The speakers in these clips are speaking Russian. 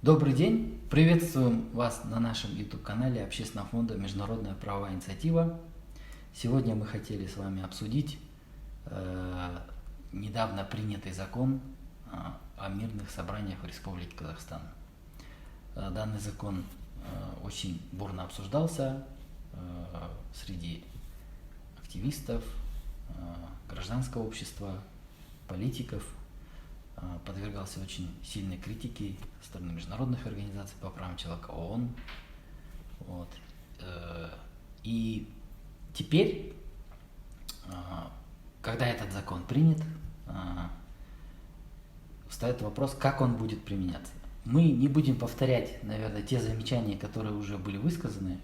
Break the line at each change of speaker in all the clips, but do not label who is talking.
Добрый день! Приветствуем вас на нашем YouTube-канале Общественного фонда «Международная правовая инициатива». Сегодня мы хотели с вами обсудить недавно принятый закон о мирных собраниях в Республике Казахстан. Данный закон очень бурно обсуждался среди активистов, гражданского общества, политиков, подвергался очень сильной критике со стороны международных организаций по правам человека, ООН. И теперь, когда этот закон принят, встает вопрос, как он будет применяться. Мы не будем повторять, наверное, те замечания, которые уже были высказаны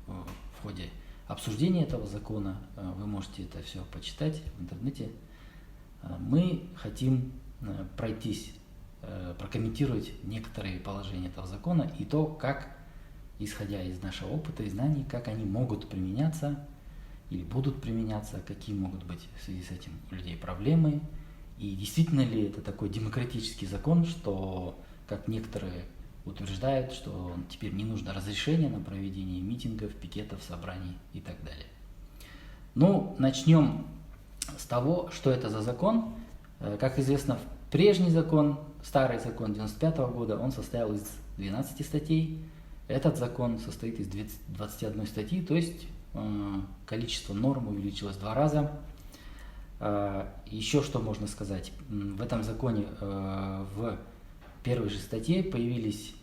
в ходе обсуждения этого закона. Вы можете это все почитать в интернете. Мы хотим пройтись, прокомментировать некоторые положения этого закона и то, как, исходя из нашего опыта и знаний, как они могут применяться или будут применяться, какие могут быть в связи с этим у людей проблемы, и действительно ли это такой демократический закон, что, как некоторые утверждают, что теперь не нужно разрешение на проведение митингов, пикетов, собраний и так далее. Ну, начнем с того, что это за закон. Как известно, прежний закон, старый закон 1995 года, он состоял из 12 статей. Этот закон состоит из 21 статьи, то есть количество норм увеличилось в 2 раза. Еще что можно сказать? В этом законе в первой же статье появились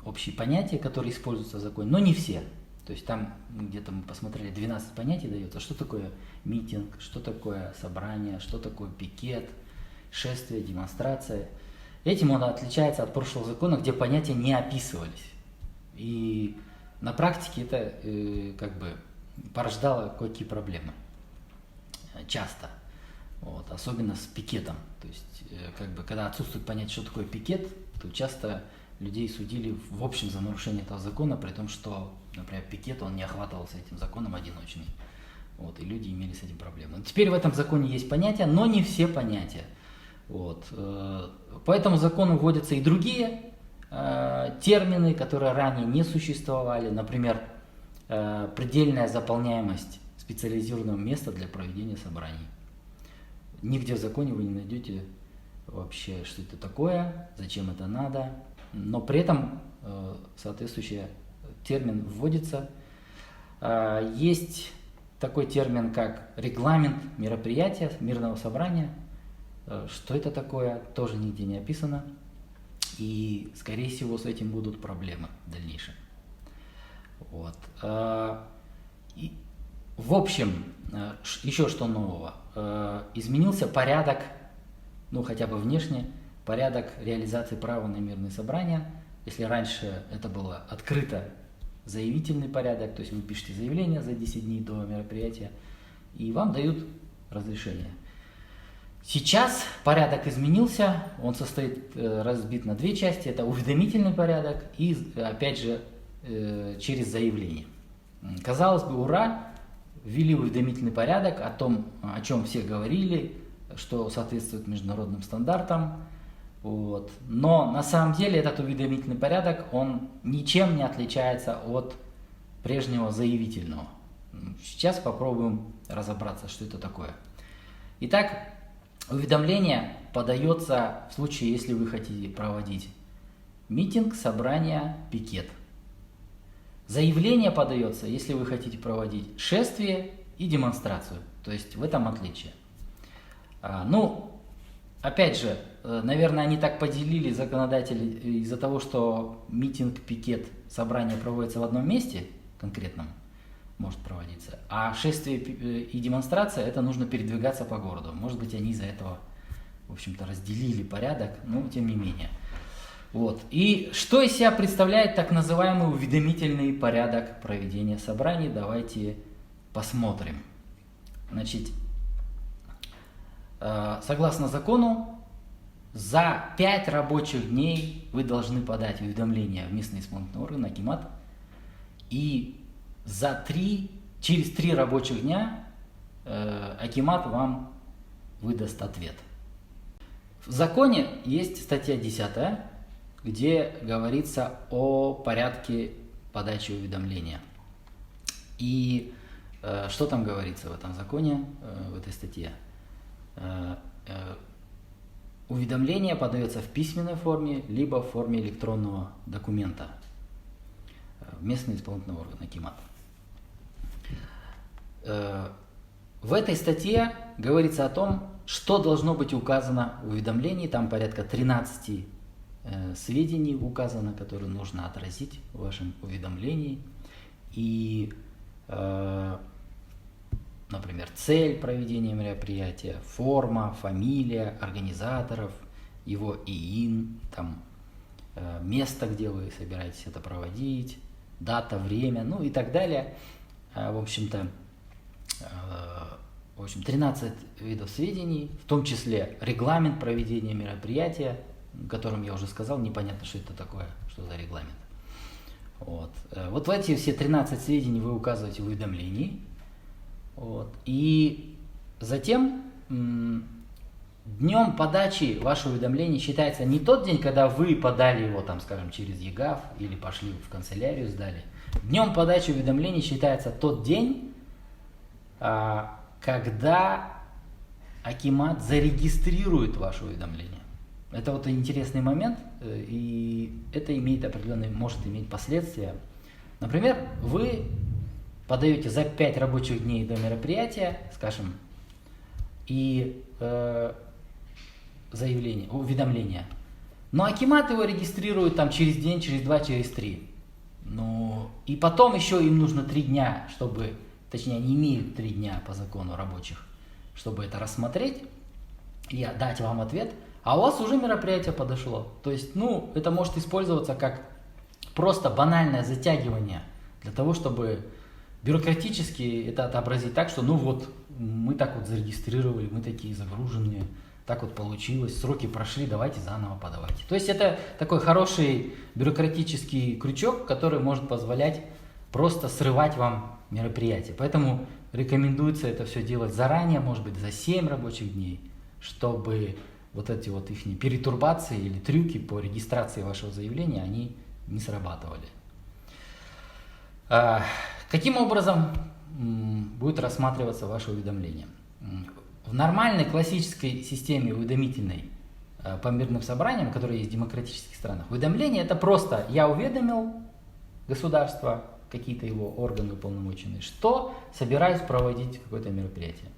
общие понятия, которые используются в законе, но не все. То есть там где-то мы посмотрели, 12 понятий дается, что такое митинг, что такое собрание, что такое пикет, шествие, демонстрация. Этим он отличается от прошлого закона, где понятия не описывались. И на практике это как бы порождало кое-какие проблемы. Часто. Особенно с пикетом. То есть, как бы, когда отсутствует понятие, что такое пикет, то часто людей судили в общем за нарушение этого закона, при том, что, например, пикет, он не охватывался этим законом одиночный. И люди имели с этим проблемы. Теперь в этом законе есть понятия, но не все понятия. По этому закону вводятся и другие термины, которые ранее не существовали. Например, предельная заполняемость специализированного места для проведения собраний. Нигде в законе вы не найдете вообще, что это такое, зачем это надо. Но при этом соответствующий термин вводится. Есть такой термин, как регламент мероприятия, мирного собрания. Что это такое, тоже нигде не описано. И, скорее всего, с этим будут проблемы в дальнейшем. И, в общем, еще что нового. Изменился порядок, хотя бы внешне, порядок реализации права на мирные собрания. Если раньше это было открыто заявительный порядок, то есть вы пишете заявление за 10 дней до мероприятия, и вам дают разрешение. Сейчас порядок изменился, он состоит, разбит на 2 части. Это уведомительный порядок и, опять же, через заявление. Казалось бы, ура, ввели уведомительный порядок о том, о чем все говорили, что соответствует международным стандартам. Но на самом деле этот уведомительный порядок, он ничем не отличается от прежнего заявительного. Сейчас попробуем разобраться, что это такое. Итак, уведомление подается в случае, если вы хотите проводить митинг, собрание, пикет. Заявление подается, если вы хотите проводить шествие и демонстрацию. То есть в этом отличие. Опять же, наверное, они так поделили, законодатели, из-за того, что митинг, пикет, собрание проводится в одном месте конкретном, может проводиться, а шествие и демонстрация, это нужно передвигаться по городу. Может быть, они из-за этого, в общем-то, разделили порядок, но тем не менее. И что из себя представляет так называемый уведомительный порядок проведения собраний? Давайте посмотрим. Значит, согласно закону, за 5 рабочих дней вы должны подать уведомление в местный исполнительный орган, акимат, и через 3 рабочих дня акимат вам выдаст ответ. В законе есть статья 10, где говорится о порядке подачи уведомления. И что там говорится в этом законе, в этой статье? Уведомление подается в письменной форме, либо в форме электронного документа в местный исполнительный орган Акимат. В этой статье говорится о том, что должно быть указано в уведомлении. Там порядка 13 сведений указано, которые нужно отразить в вашем уведомлении. И, например, цель проведения мероприятия, форма, фамилия организаторов, его ИИН, там, место, где вы собираетесь это проводить, дата, время, ну и так далее. В общем, 13 видов сведений, в том числе регламент проведения мероприятия, о котором я уже сказал, непонятно, что это такое, что за регламент. Вот в эти все 13 сведений вы указываете в уведомлении. И затем днем подачи вашего уведомления считается не тот день, когда вы подали его, там, скажем, через ЕГАВ или пошли в канцелярию, сдали. Днем подачи уведомлений считается тот день, когда Акимат зарегистрирует ваше уведомление. Это вот интересный момент, и это может иметь последствия. Например, вы подаете за 5 рабочих дней до мероприятия, скажем, и уведомление. Но Акимат его регистрирует там через день, через 2, через 3. И потом еще им нужно 3 дня, точнее, они имеют 3 дня по закону рабочих, чтобы это рассмотреть и дать вам ответ, а у вас уже мероприятие подошло. То есть, это может использоваться как просто банальное затягивание для того, чтобы бюрократически это отобразить так, что мы так вот зарегистрировали, мы такие загруженные, так вот получилось, сроки прошли, давайте заново подавайте. То есть это такой хороший бюрократический крючок, который может позволять просто срывать вам мероприятие. Поэтому рекомендуется это все делать заранее, может быть, за 7 рабочих дней, чтобы вот эти вот их перетурбации или трюки по регистрации вашего заявления, они не срабатывали. Каким образом будет рассматриваться ваше уведомление? В нормальной классической системе уведомительной по мирным собраниям, которые есть в демократических странах, уведомление это просто я уведомил государство, какие-то его органы уполномоченные, что собираюсь проводить какое-то мероприятие.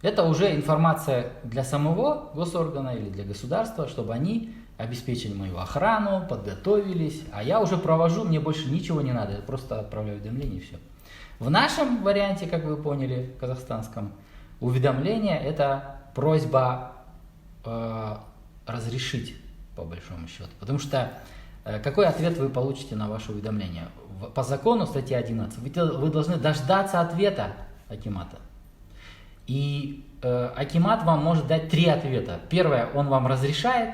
Это уже информация для самого госоргана или для государства, чтобы они обеспечили мою охрану, подготовились, а я уже провожу, мне больше ничего не надо, я просто отправляю уведомление и все. В нашем варианте, как вы поняли, казахстанском, уведомление это просьба разрешить, по большому счету. Потому что какой ответ вы получите на ваше уведомление? По закону, статья 11, вы должны дождаться ответа Акимата. И Акимат вам может дать 3 ответа. Первое, он вам разрешает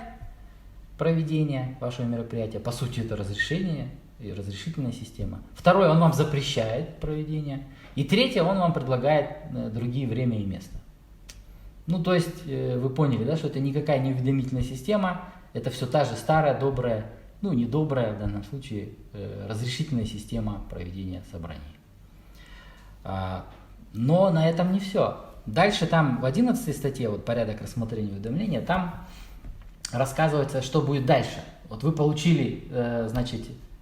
проведение вашего мероприятия. По сути, это разрешение и разрешительная система. Второе, он вам запрещает проведение. И третье, он вам предлагает другие время и место. То есть, вы поняли, да, что это никакая не уведомительная система, это все та же старая, добрая, не добрая в данном случае, разрешительная система проведения собраний. Но на этом не все. Дальше там в 11 статье, порядок рассмотрения уведомления, там рассказывается, что будет дальше. Вы получили,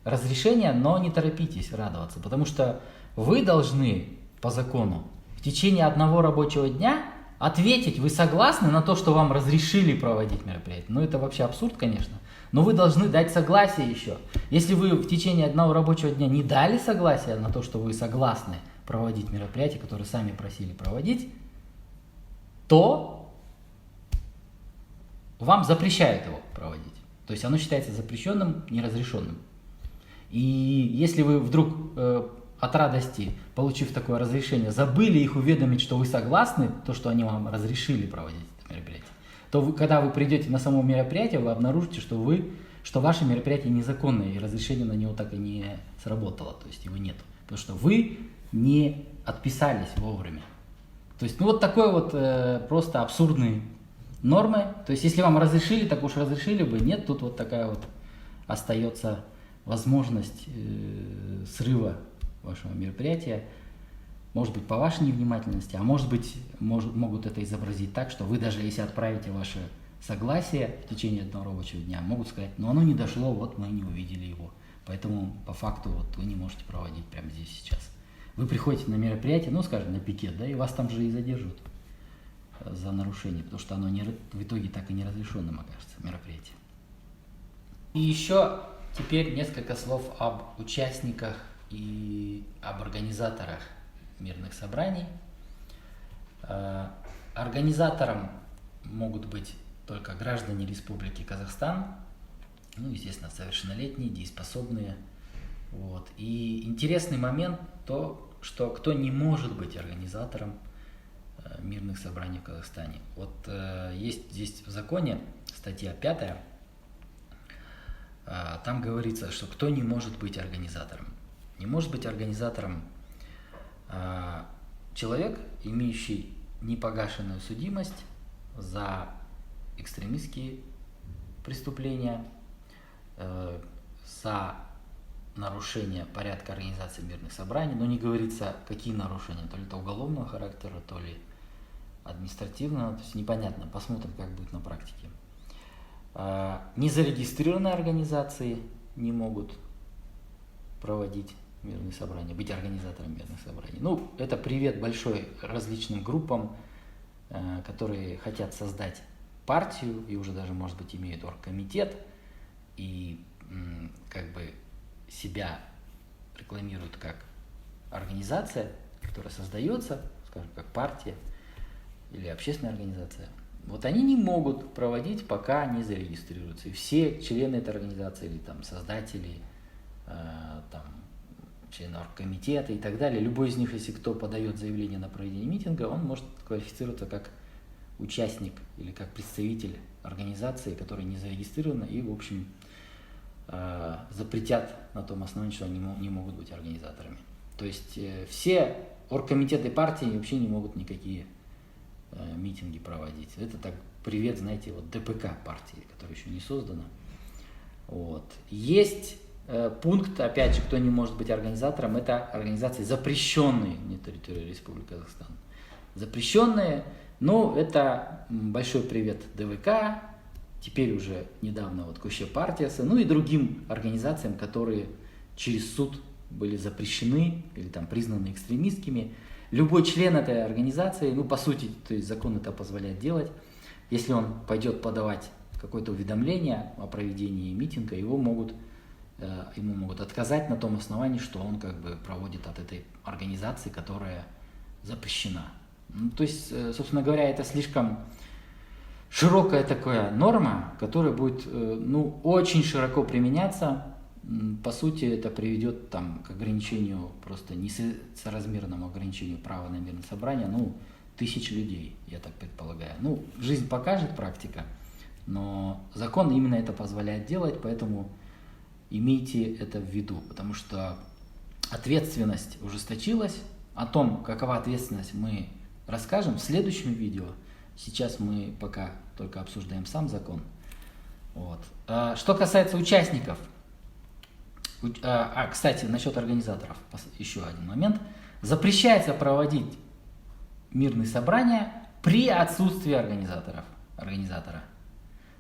разрешение, но не торопитесь радоваться, потому что вы должны по закону в течение 1 рабочего дня ответить, вы согласны на то, что вам разрешили проводить мероприятие. Это вообще абсурд, конечно, но вы должны дать согласие еще. Если вы в течение 1 рабочего дня не дали согласие на то, что вы согласны проводить мероприятие, которое сами просили проводить, то вам запрещают его проводить. То есть оно считается запрещенным, неразрешенным. И если вы вдруг от радости, получив такое разрешение, забыли их уведомить, что вы согласны, то, что они вам разрешили проводить это мероприятие, то когда вы придете на само мероприятие, вы обнаружите, что ваше мероприятие незаконное, и разрешение на него так и не сработало, то есть его нет. Потому что вы не отписались вовремя. То есть, такой просто абсурдные нормы. То есть, если вам разрешили, так уж разрешили бы. Нет, тут такая остается возможность срыва вашего мероприятия. Может быть, по вашей невнимательности, а может быть, могут это изобразить так, что вы даже если отправите ваше согласие в течение одного рабочего дня, могут сказать, но оно не дошло, вот мы не увидели его. Поэтому по факту вот вы не можете проводить прямо здесь сейчас. Вы приходите на мероприятие, ну скажем, на пикет, да, и вас там же и задержат за нарушение, потому что оно в итоге так и не разрешенным окажется, мероприятие. И еще теперь несколько слов об участниках и об организаторах мирных собраний. Организатором могут быть только граждане Республики Казахстан, ну, естественно, совершеннолетние, дееспособные. Вот. И интересный момент то, что кто не может быть организатором мирных собраний в Казахстане. Вот есть здесь в законе статья 5, там говорится, что кто не может быть организатором. Не может быть организатором человек, имеющий непогашенную судимость за экстремистские преступления, за нарушение порядка организации мирных собраний, но не говорится, какие нарушения, то ли это уголовного характера, то ли административного, то есть непонятно, посмотрим, как будет на практике. Незарегистрированные организации не могут проводить мирные собрания, быть организатором мирных собраний. Ну, это привет большой различным группам, которые хотят создать партию и уже даже, может быть, имеют оргкомитет и как бы себя рекламируют как организация, которая создается, скажем, как партия или общественная организация. Вот они не могут проводить, пока не зарегистрируются. И все члены этой организации, или там создатели, там, члены оргкомитета и так далее, любой из них, если кто подает заявление на проведение митинга, он может квалифицироваться как участник или как представитель организации, которая не зарегистрирована, и, в общем, запретят на том основании, что они не могут быть организаторами. То есть все оргкомитеты партии вообще не могут никакие митинги проводить. Это так привет, знаете, вот ДПК партии, которая еще не создана. Вот. Есть пункт, опять же, кто не может быть организатором, это организации, запрещенные на территории Республики Казахстан. Запрещенные, ну, это большой привет ДВК, теперь уже недавно вот Көше партиясы, ну и другим организациям, которые через суд были запрещены или там признаны экстремистскими. Любой член этой организации, ну, по сути, то есть закон это позволяет делать, если он пойдет подавать какое-то уведомление о проведении митинга, ему могут отказать на том основании, что он как бы проводит от этой организации, которая запрещена. Ну, то есть, собственно говоря, это слишком широкая такая норма, которая будет ну, очень широко применяться. По сути, это приведет там, к ограничению, просто несоразмерному ограничению права на мирное собрание, ну, тысяч людей, я так предполагаю. Ну, жизнь покажет, практика, но закон именно это позволяет делать, поэтому имейте это в виду, потому что ответственность ужесточилась. О том, какова ответственность, мы расскажем в следующем видео. Сейчас мы пока только обсуждаем сам закон. Вот. Что касается участников, кстати, насчет организаторов, еще один момент. Запрещается проводить мирные собрания при отсутствии организатора.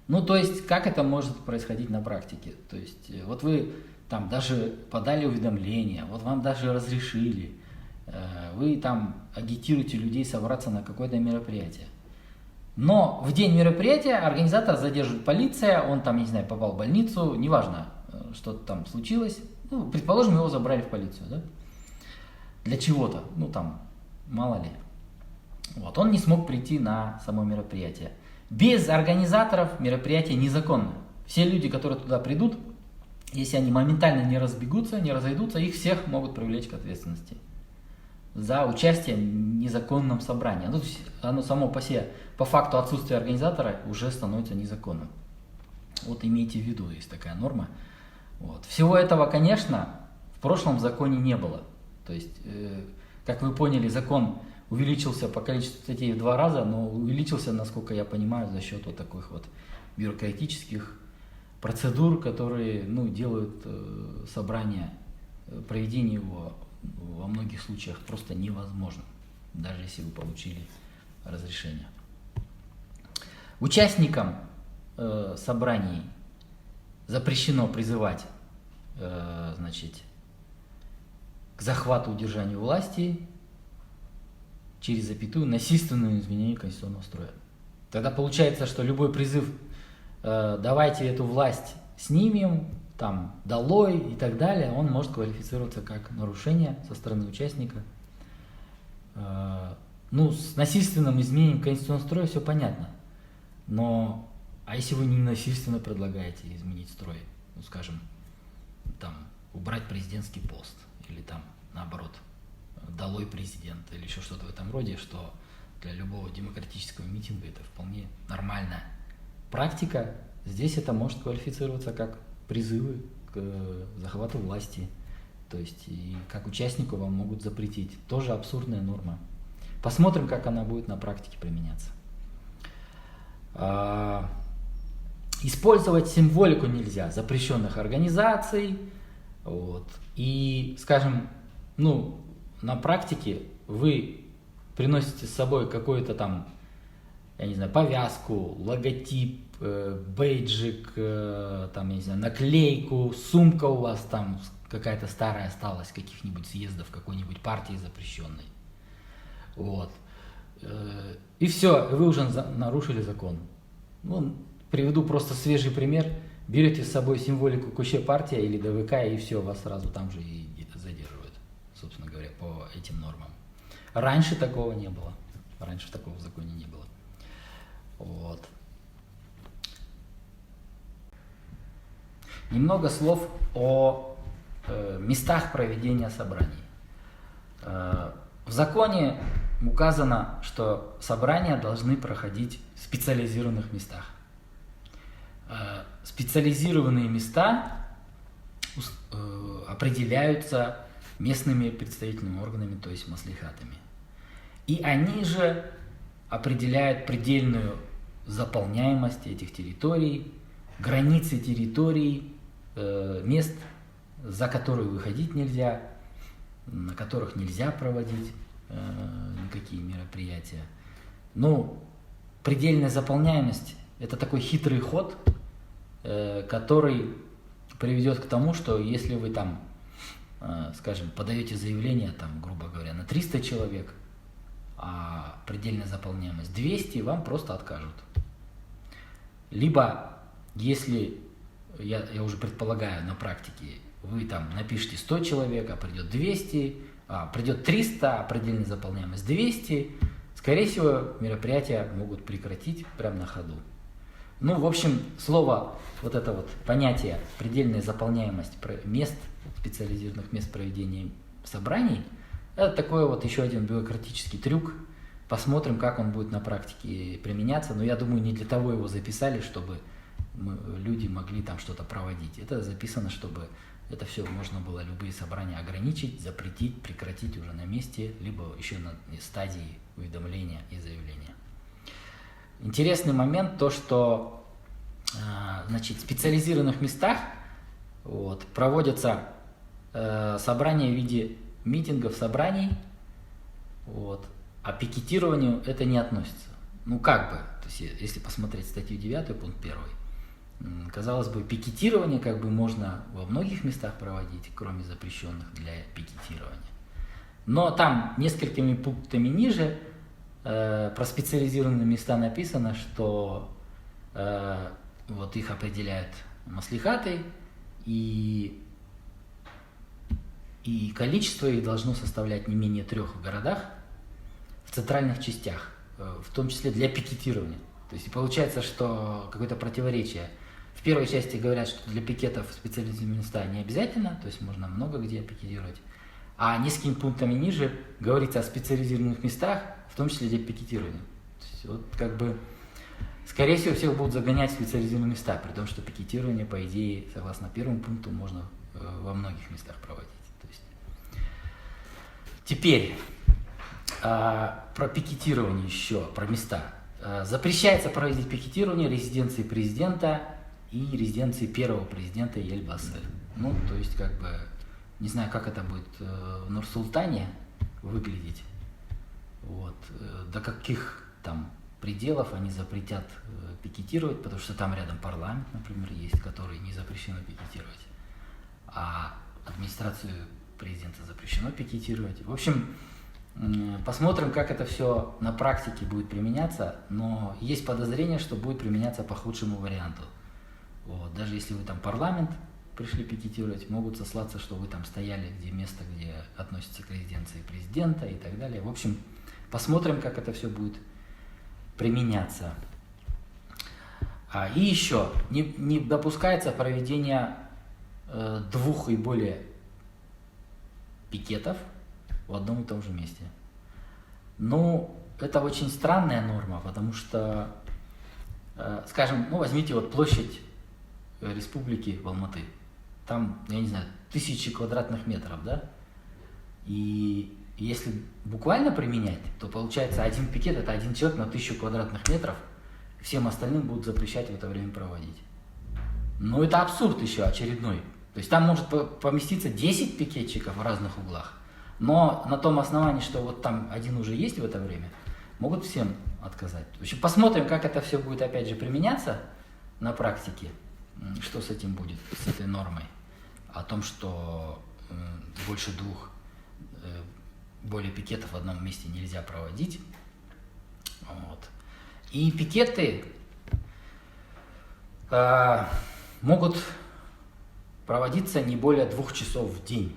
Ну, то есть, как это может происходить на практике? То есть, вот вы там даже подали уведомление, вот вам даже разрешили, вы там агитируете людей собраться на какое-то мероприятие. Но в день мероприятия организатор задерживает полиция, он там, не знаю, попал в больницу, неважно, что-то там случилось. Ну, предположим, его забрали в полицию, да? Для чего-то, ну там, мало ли. Вот, он не смог прийти на само мероприятие. Без организаторов мероприятие незаконно. Все люди, которые туда придут, если они моментально не разбегутся, не разойдутся, их всех могут привлечь к ответственности за участие в незаконном собрании. Ну, то есть оно само по себе, по факту отсутствия организатора уже становится незаконным. Вот имейте в виду, есть такая норма. Вот. Всего этого, конечно, в прошлом законе не было. То есть, как вы поняли, закон увеличился по количеству статей в 2 раза, но увеличился, насколько я понимаю, за счет вот таких вот бюрократических процедур, которые делают собрание, проведение его во многих случаях просто невозможно, даже если вы получили разрешение. Участникам собраний запрещено призывать к захвату, удержанию власти через запятую насильственное изменение конституционного строя. Тогда получается, что любой призыв «давайте эту власть снимем», там «долой» и так далее, он может квалифицироваться как нарушение со стороны участника. С насильственным изменением конституционного строя все понятно. Но, а если вы не насильственно предлагаете изменить строй, скажем, там, убрать президентский пост, или там, наоборот, долой президента, или еще что-то в этом роде, что для любого демократического митинга это вполне нормальная практика, здесь это может квалифицироваться как призывы к захвату власти, то есть и как участнику вам могут запретить. Тоже абсурдная норма. Посмотрим, как она будет на практике применяться. Использовать символику нельзя запрещенных организаций. И, скажем, на практике вы приносите с собой какую-то там, я не знаю, повязку, логотип, бейджик, там, я не знаю, наклейку, сумка у вас там какая-то старая осталась, каких-нибудь съездов какой-нибудь партии запрещенной. И все, вы уже нарушили закон. Приведу просто свежий пример. Берете с собой символику КУЧ партия или ДВК, и все, вас сразу там же и задерживают, собственно говоря, по этим нормам. Раньше такого не было. Раньше такого в законе не было. Немного слов о местах проведения собраний. В законе указано, что собрания должны проходить в специализированных местах. Специализированные места определяются местными представительными органами, то есть маслихатами. И они же определяют предельную заполняемость этих территорий, границы территорий, мест, за которые выходить нельзя, на которых нельзя проводить никакие мероприятия. Предельная заполняемость – это такой хитрый ход, который приведет к тому, что если вы там, скажем, подаете заявление, там, грубо говоря, на 300 человек, а предельная заполняемость 200, вам просто откажут. Либо, если, я уже предполагаю на практике, вы там напишите 100 человек, а придет 200, придет 300, а предельная заполняемость 200, скорее всего, мероприятия могут прекратить прямо на ходу. В общем, слово, понятие предельная заполняемость мест, специализированных мест проведения собраний, это такой еще один бюрократический трюк. Посмотрим, как он будет на практике применяться. Но я думаю, не для того его записали, чтобы люди могли там что-то проводить. Это записано, чтобы это все можно было, любые собрания ограничить, запретить, прекратить уже на месте, либо еще на стадии уведомления и заявления. Интересный момент то, что в специализированных местах проводятся собрания в виде митингов, собраний, а пикетированию это не относится. То есть, если посмотреть статью 9, пункт 1, казалось бы, пикетирование можно во многих местах проводить, кроме запрещенных для пикетирования. Но там несколькими пунктами ниже про специализированные места написано, что их определяют маслихаты, и количество их должно составлять не менее 3 в городах, в центральных частях, в том числе для пикетирования. То есть получается, что какое-то противоречие. В первой части говорят, что для пикетов специализированные места не обязательно, то есть можно много где пикетировать. А несколькими пунктами ниже говорится о специализированных местах, в том числе для пикетирования. То есть, скорее всего, всех будут загонять в специализированные места, при том, что пикетирование, по идее, согласно первому пункту, можно во многих местах проводить. То есть... Теперь про пикетирование еще, про места. Запрещается проводить пикетирование резиденции президента и резиденции первого президента Ельбасы. Ну, то есть, как бы, не знаю, как это будет в Нур-Султане выглядеть, вот, до каких там пределов они запретят пикетировать, потому что там рядом парламент, например, есть, который не запрещено пикетировать, а администрацию президента запрещено пикетировать. В общем, посмотрим, как это все на практике будет применяться, но есть подозрение, что будет применяться по худшему варианту. Вот. Даже если вы там парламент пришли пикетировать, могут сослаться, что вы там стояли, где место, где относится к резиденции президента и так далее. В общем, посмотрим, как это все будет применяться. И еще, не допускается проведение 2 и более пикетов в одном и том же месте. Ну, это очень странная норма, потому что, скажем, ну, возьмите вот площадь республики в Алматы. Там, я не знаю, 1000 квадратных метров, да? И если буквально применять, то получается один пикет – это один человек на 1000 квадратных метров, всем остальным будут запрещать в это время проводить. Ну, это абсурд еще очередной. То есть там может поместиться 10 пикетчиков в разных углах, но на том основании, что вот там один уже есть в это время, могут всем отказать. В общем, посмотрим, как это все будет опять же применяться на практике, что с этим будет, с этой нормой, о том, что больше 2 более пикетов в одном месте нельзя проводить. Вот. И пикеты могут проводиться не более 2 часов в день.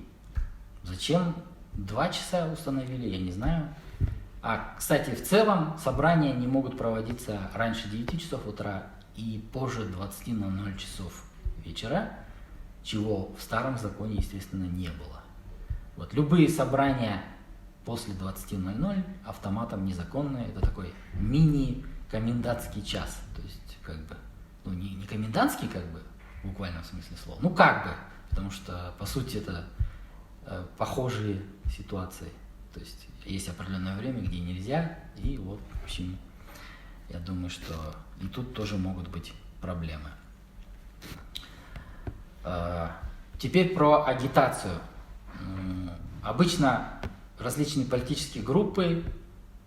Зачем 2 часа установили, я не знаю. Кстати, в целом собрания не могут проводиться раньше 9 часов утра и позже 20:00 часов вечера, чего в старом законе, естественно, не было. Вот. Любые собрания после 20:00 автоматом незаконные. Это такой мини-комендантский час. То есть, как бы, ну, не комендантский, как бы, в буквальном смысле слова. Ну, как бы, потому что, по сути, это похожие ситуации. То есть, есть определенное время, где нельзя, и вот, в общем, я думаю, что и тут тоже могут быть проблемы. Теперь про агитацию. Обычно различные политические группы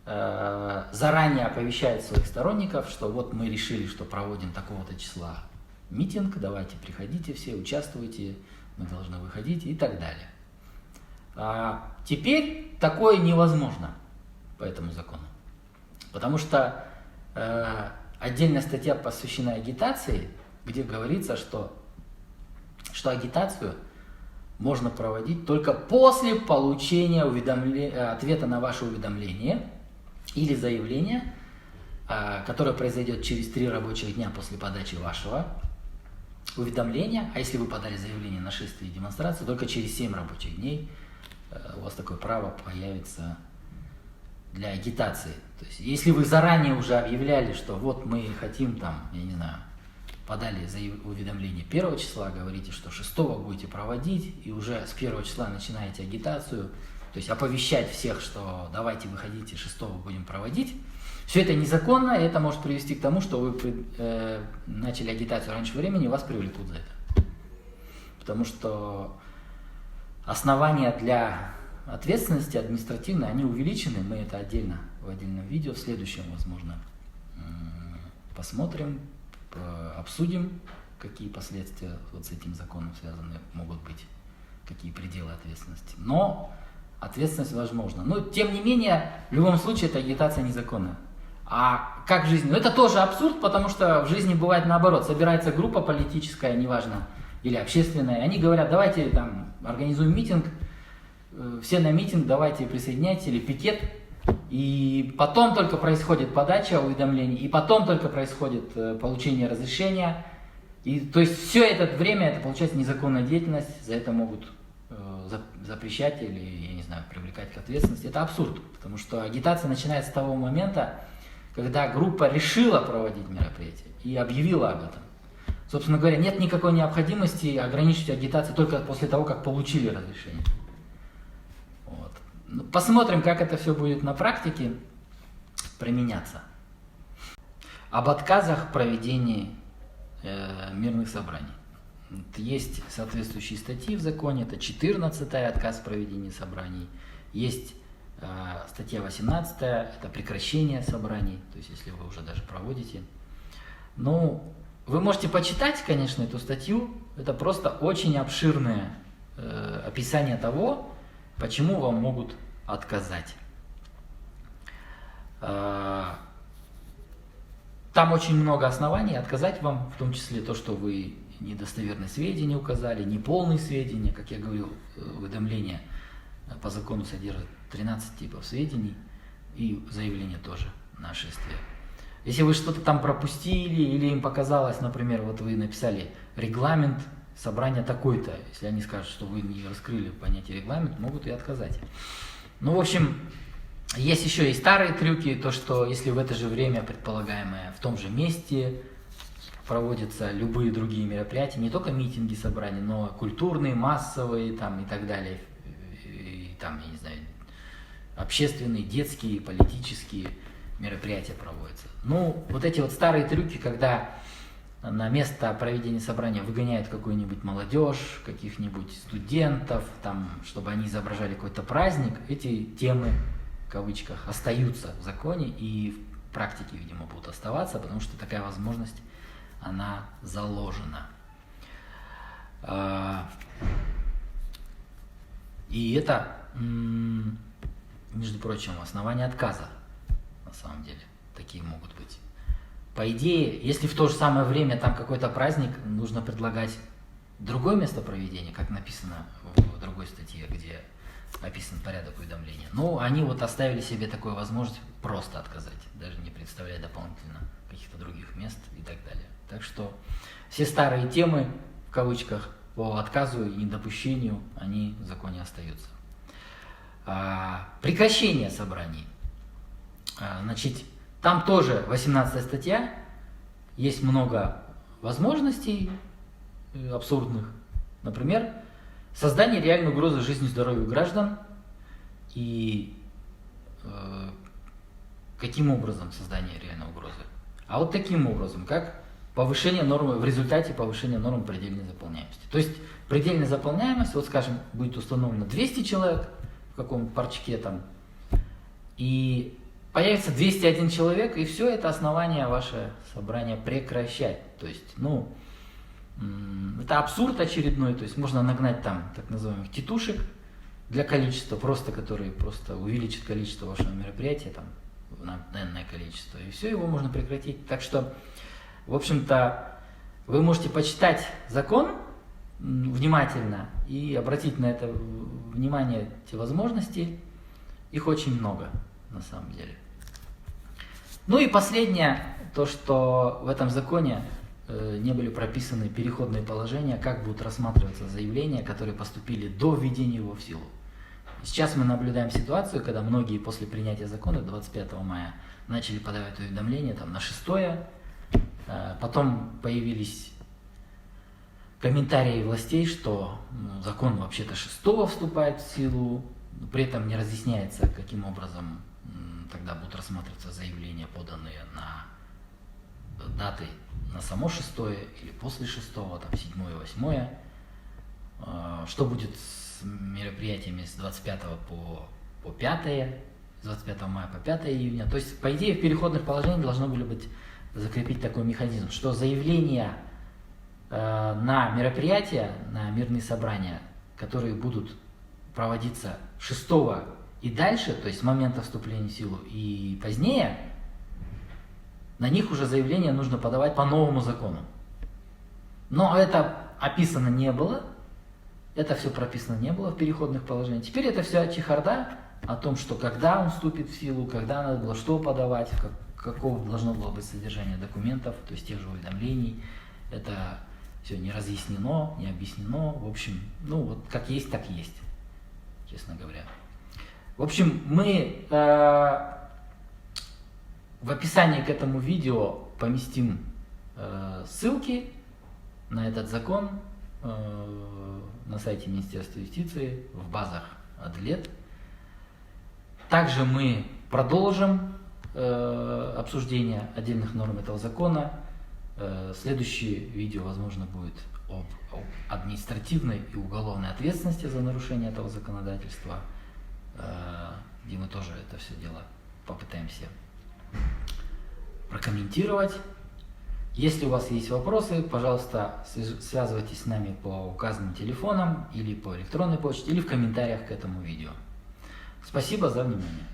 заранее оповещают своих сторонников, что вот мы решили, что проводим такого-то числа митинг, давайте приходите все, участвуйте, мы должны выходить и так далее. Теперь такое невозможно по этому закону, потому что отдельная статья посвящена агитации, где говорится, что агитацию можно проводить только после получения ответа на ваше уведомление или заявление, которое произойдет через 3 рабочих дня после подачи вашего уведомления. А если вы подали заявление на шествие и демонстрацию, только через 7 рабочих дней у вас такое право появится для агитации. То есть, если вы заранее уже объявляли, что вот мы хотим там, я не знаю, подали уведомление 1 числа, говорите, что 6 будете проводить, и уже с 1 числа начинаете агитацию, то есть оповещать всех, что давайте выходите, 6 будем проводить. Все это незаконно, и это может привести к тому, что вы начали агитацию раньше времени, и вас привлекут за это. Потому что основания для ответственности административной, они увеличены, мы это отдельно в отдельном видео, в следующем, возможно, посмотрим, обсудим, какие последствия вот с этим законом связаны могут быть, какие пределы ответственности. Но ответственность возможна. Но, тем не менее, в любом случае, эта агитация незаконна. А как в жизни? Ну, это тоже абсурд, потому что в жизни бывает наоборот. Собирается группа политическая, неважно, или общественная, они говорят, давайте там организуем митинг, все на митинг, давайте присоединяйтесь, или пикет. И потом только происходит подача уведомлений, и потом только происходит получение разрешения. И, то есть все это время, это получается незаконная деятельность, за это могут запрещать или, я не знаю, привлекать к ответственности. Это абсурд, потому что агитация начинается с того момента, когда группа решила проводить мероприятие и объявила об этом. Собственно говоря, нет никакой необходимости ограничить агитацию только после того, как получили разрешение. Вот. Посмотрим, как это все будет на практике применяться. Об отказах в проведении мирных собраний. Есть соответствующие статьи в законе, это 14-я, отказ в проведении собраний, есть статья 18-я, это прекращение собраний, то есть если вы уже даже проводите. Ну, вы можете почитать, конечно, эту статью, это просто очень обширное описание того, почему вам могут отказать. Там очень много оснований отказать вам, в том числе то, что вы недостоверные сведения указали, неполные сведения, как я говорил, уведомление по закону содержит 13 типов сведений, и заявление тоже нашествие. Если вы что-то там пропустили, или им показалось, например, вот вы написали регламент собрания такой-то, если они скажут, что вы не раскрыли понятие регламент, могут и отказать. Ну, в общем, есть еще и старые трюки, то, что если в это же время, предполагаемое, в том же месте проводятся любые другие мероприятия, не только митинги, собрания, но культурные, массовые там, и так далее, и, там, я не знаю, общественные, детские, политические мероприятия проводятся. Ну, вот эти вот старые трюки, когда на место проведения собрания выгоняют какую-нибудь молодежь, каких-нибудь студентов, там, чтобы они изображали какой-то праздник, эти темы, в кавычках, остаются в законе и в практике, видимо, будут оставаться, потому что такая возможность, она заложена. И это, между прочим, основания отказа, на самом деле, такие могут быть. По идее, если в то же самое время там какой-то праздник, нужно предлагать другое место проведения, как написано в другой статье, где описан порядок уведомления. Но они вот оставили себе такую возможность просто отказать, даже не представляя дополнительно каких-то других мест и так далее. Так что все старые темы, в кавычках, по отказу и недопущению, они в законе остаются. Прекращение собраний. Значит, там тоже 18 статья, есть много возможностей абсурдных. Например, создание реальной угрозы жизни и здоровью граждан. И каким образом создание реальной угрозы? А вот таким образом, как повышение нормы, в результате повышения нормы предельной заполняемости. То есть предельная заполняемость, вот скажем, будет установлено 200 человек в каком-то парчике там, и появится 201 человек, и все это основание ваше собрание прекращать. То есть, ну, это абсурд очередной, то есть можно нагнать там так называемых тетушек для количества, просто которые просто увеличат количество вашего мероприятия там, на энное количество, и все, его можно прекратить. Так что, в общем-то, вы можете почитать закон внимательно и обратить на это внимание, эти возможности, их очень много на самом деле. Ну и последнее, то, что в этом законе не были прописаны переходные положения, как будут рассматриваться заявления, которые поступили до введения его в силу. Сейчас мы наблюдаем ситуацию, когда многие после принятия закона 25 мая начали подавать уведомления там, на 6-е, потом появились комментарии властей, что закон вообще-то 6-го вступает в силу, при этом не разъясняется, каким образом тогда будут рассматриваться заявления, поданные на даты на само 6-е или после 6-го, там 7-е, 8-е, что будет с мероприятиями с 25 по 5, с 25 мая по 5 июня. То есть, по идее, в переходных положениях должно были быть закрепить такой механизм, что заявления на мероприятия, на мирные собрания, которые будут проводиться 6 и дальше, то есть с момента вступления в силу и позднее, на них уже заявление нужно подавать по новому закону. Но это описано не было, это все прописано не было в переходных положениях. Теперь это вся чехарда о том, что когда он вступит в силу, когда надо было что подавать, какого должно было быть содержание документов, то есть тех же уведомлений. Это все не разъяснено, не объяснено. В общем, ну вот как есть, так есть, честно говоря. В общем, мы в описании к этому видео поместим ссылки на этот закон на сайте Министерства юстиции, в базах Адлет. Также мы продолжим обсуждение отдельных норм этого закона Следующее видео, возможно, будет об административной и уголовной ответственности за нарушение этого законодательства, где мы тоже это все дело попытаемся прокомментировать. Если у вас есть вопросы, пожалуйста, связывайтесь с нами по указанным телефонам или по электронной почте, или в комментариях к этому видео. Спасибо за внимание.